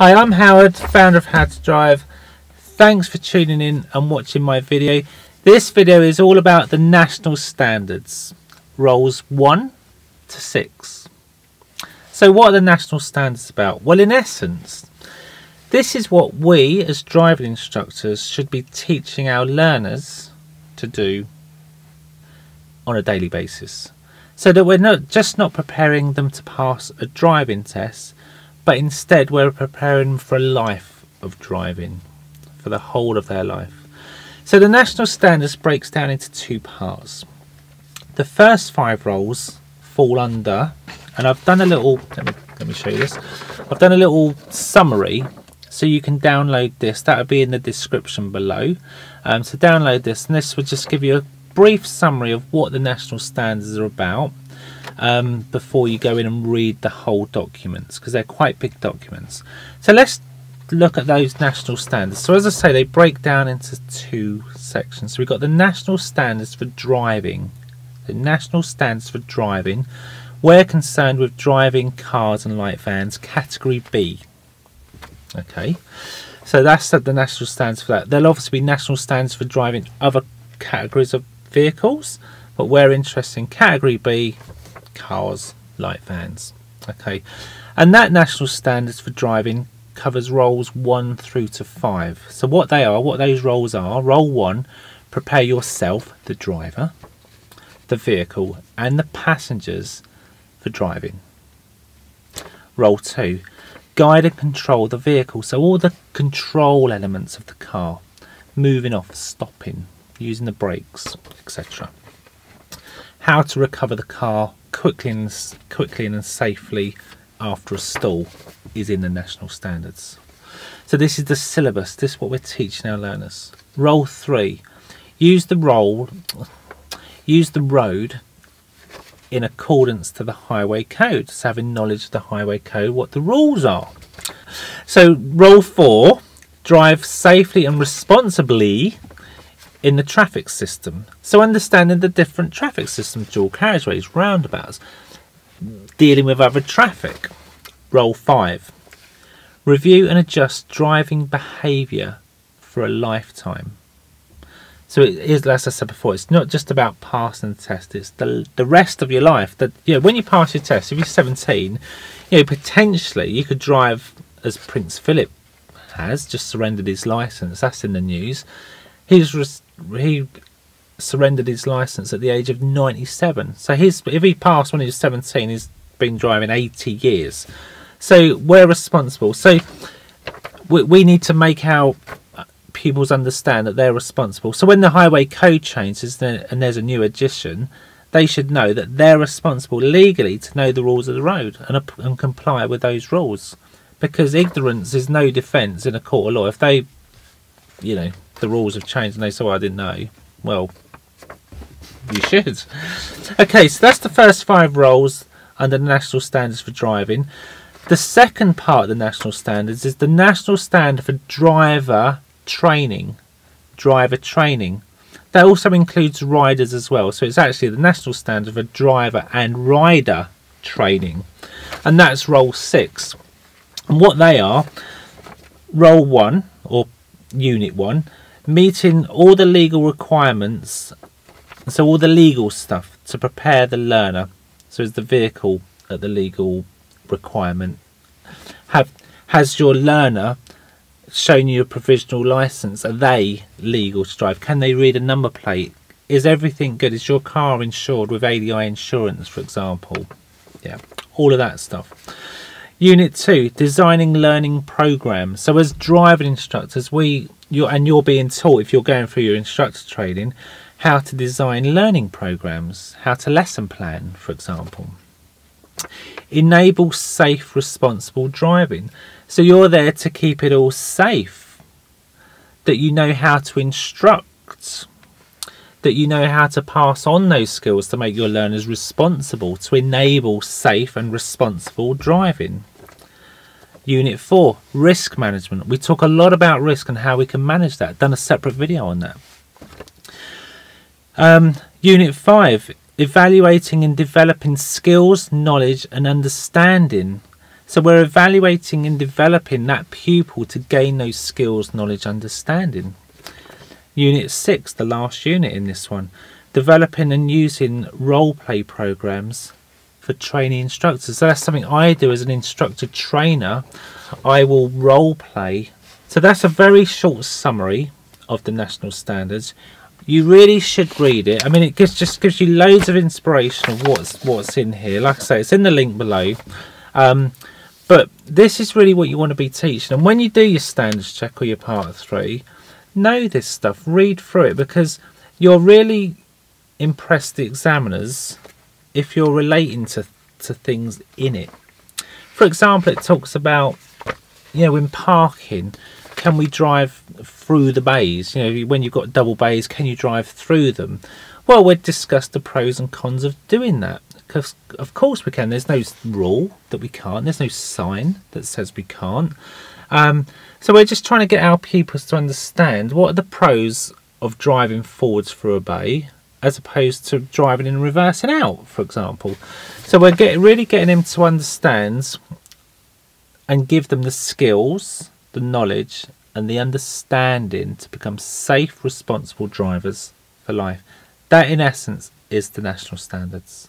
Hi, I'm Howard, founder of How to Drive. Thanks for tuning in and watching my video. This video is all about the national standards, roles 1 to 6. So what are the national standards about? Well, in essence, this is what we as driving instructors should be teaching our learners to do on a daily basis, so that we're not preparing them to pass a driving test, but instead we're preparing them for a life of driving, for the whole of their life. So the national standards breaks down into two parts. The first 5 roles fall under, and I've done a little, let me show you this, I've done a little summary, so you can download this. That will be in the description below. So download this, and this will just give you a brief summary of what the national standards are about before you go in and read the whole documents, because they're quite big documents. So let's look at those national standards. So as I say, they break down into 2 sections. So we've got the national standards for driving. The national standards for driving, we're concerned with driving cars and light vans, category B. Okay, so that's the national standards for that. There'll obviously be national standards for driving other categories of vehicles, but we're interested in category B, cars, light vans. Okay, and that national standards for driving covers roles 1 through to 5. So what those roles are: role 1, prepare yourself, the driver, the vehicle and the passengers for driving. Role 2, guide and control the vehicle, so all the control elements of the car, moving off, stopping, using the brakes, etc. How to recover the car quickly and safely after a stall is in the national standards. So this is the syllabus, this is what we're teaching our learners. Role 3, use the road in accordance to the highway code. So having knowledge of the highway code, what the rules are. So role 4, drive safely and responsibly in the traffic system. So understanding the different traffic systems, dual carriageways, roundabouts, dealing with other traffic. Role 5, review and adjust driving behaviour for a lifetime. So it is, as I said before, it's not just about passing the test, it's the rest of your life. That, you know, when you pass your test, if you're 17, you know, potentially you could drive as Prince Philip has just surrendered his licence. That's in the news. He surrendered his licence at the age of 97. So if he passed when he was 17, he's been driving 80 years. So we're responsible. So we need to make our pupils understand that they're responsible. So when the highway code changes and there's a new addition, they should know that they're responsible legally to know the rules of the road and comply with those rules. Because ignorance is no defence in a court of law. If they, you know, the rules have changed and they say, well, I didn't know, well, you should. Okay, so that's the first 5 roles under the national standards for driving. The second part of the national standards is the national standard for driver training. That also includes riders as well. So it's actually the national standard for driver and rider training. And that's role 6. And what they are: role 1 or unit 1, meeting all the legal requirements, so all the legal stuff to prepare the learner. So is the vehicle at the legal requirement? Has your learner shown you a provisional license? Are they legal to drive? Can they read a number plate? Is everything good? Is your car insured with ADI insurance, for example? Yeah, all of that stuff. Unit 2, designing learning programs. So as driving instructors, you're being taught, if you're going through your instructor training, how to design learning programs, how to lesson plan, for example. Enable safe, responsible driving. So you're there to keep it all safe, that you know how to instruct, that you know how to pass on those skills to make your learners responsible, to enable safe and responsible driving. Unit 4, risk management. We talk a lot about risk and how we can manage that. Done a separate video on that. Unit 5, evaluating and developing skills, knowledge and understanding. So we're evaluating and developing that pupil to gain those skills, knowledge, understanding. Unit 6, the last unit in this one, developing and using role play programs for trainee instructors. So that's something I do as an instructor trainer. I will role play. So that's a very short summary of the national standards. You really should read it. I mean, it just gives you loads of inspiration of what's in here. Like I say, it's in the link below. But this is really what you want to be teaching. And when you do your standards check or your part 3, know this stuff, read through it, because you'll really impress the examiners if you're relating to things in it. For example, it talks about, you know, in parking, can we drive through the bays? You know, when you've got double bays, can you drive through them? Well, we'll discuss the pros and cons of doing that. Because of course we can. There's no rule that we can't. There's no sign that says we can't. So we're just trying to get our pupils to understand what are the pros of driving forwards through a bay as opposed to driving in and reversing out, for example. So we're really getting them to understand and give them the skills, the knowledge and the understanding to become safe, responsible drivers for life. That in essence is the national standards.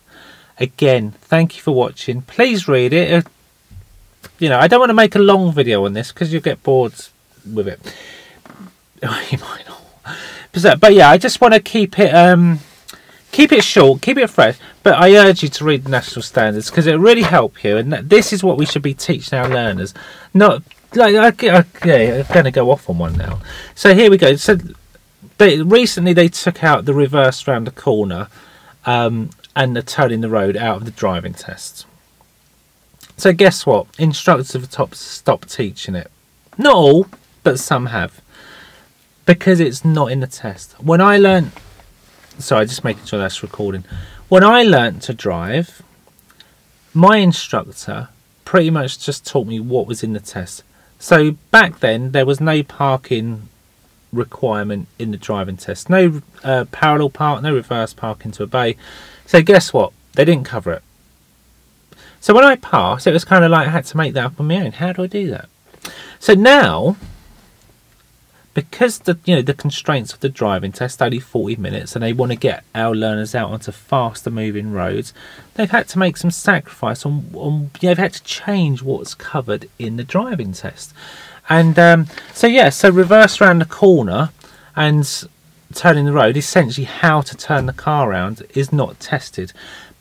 Again, thank you for watching. Please read it. You know, I don't want to make a long video on this because you'll get bored with it. You might not. But yeah, I just want to keep it short, keep it fresh. But I urge you to read the national standards because it really help you. And this is what we should be teaching our learners. Not like yeah, I'm going to go off on one now. So here we go. So recently they took out the reverse round the corner and the turning the road out of the driving test. So guess what? Instructors have stopped teaching it. Not all, but some have. Because it's not in the test. When I learned... Sorry, just making sure that's recording. When I learnt to drive, my instructor pretty much just taught me what was in the test. So back then, there was no parking requirement in the driving test. No parallel park, no reverse park into a bay. So guess what? They didn't cover it. So when I passed, it was kind of like I had to make that up on my own. How do I do that? So now, because the constraints of the driving test, only 40 minutes, and they want to get our learners out onto faster moving roads, they've had to make some sacrifice on they've had to change what's covered in the driving test. And so reverse round the corner and turning the road, essentially how to turn the car around, is not tested.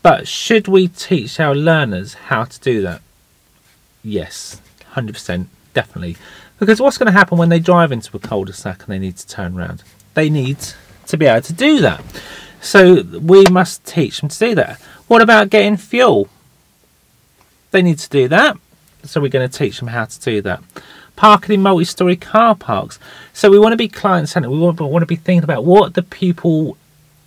But should we teach our learners how to do that? Yes, 100%, definitely. Because what's going to happen when they drive into a cul-de-sac and they need to turn around? They need to be able to do that. So we must teach them to do that. What about getting fuel? They need to do that. So we're going to teach them how to do that. Parking in multi-storey car parks. So we want to be client-centered. We want to be thinking about what the pupil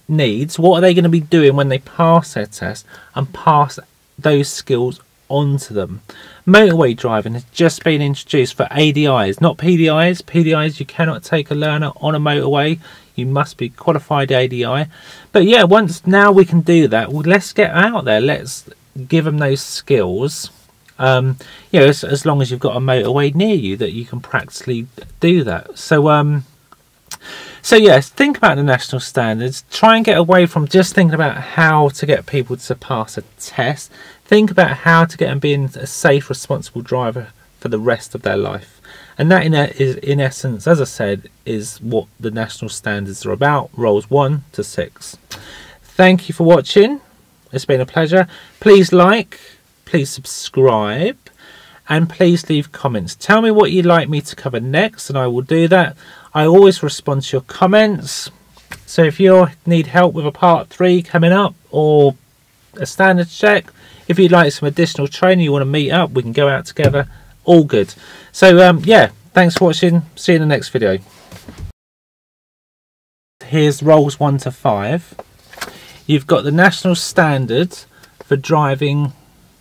needs, what are they going to be doing when they pass their test, and pass those skills on to them. Motorway driving has just been introduced for ADIs, not PDIs. PDIs, you cannot take a learner on a motorway. You must be qualified ADI. But yeah, now we can do that. Well, let's get out there. Let's give them those skills. You know, as long as you've got a motorway near you that you can practically do that. So yes, think about the national standards. Try and get away from just thinking about how to get people to pass a test. Think about how to get them being a safe, responsible driver for the rest of their life. And that is, in essence, as I said, is what the national standards are about, roles 1 to 6. Thank you for watching. It's been a pleasure. Please like, please subscribe, and please leave comments. Tell me what you'd like me to cover next, and I will do that. I always respond to your comments. So if you need help with a part 3 coming up, or a standards check, if you'd like some additional training, you want to meet up, we can go out together. All good. So yeah, thanks for watching. See you in the next video. Here's roles 1 to 5. You've got the national standards for driving.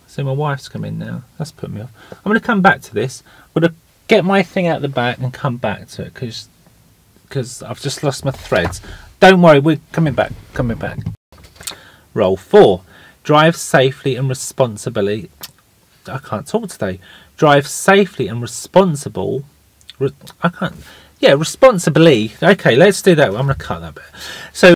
So my wife's come in now. That's put me off. I'm going to come back to this. I'm going to get my thing out the back and come back to it because I've just lost my threads. Don't worry, we're coming back. Role 4. Drive safely and responsibly I can't talk today. Drive safely and responsibly. Responsibly. Okay, let's do that. I'm going to cut that bit. So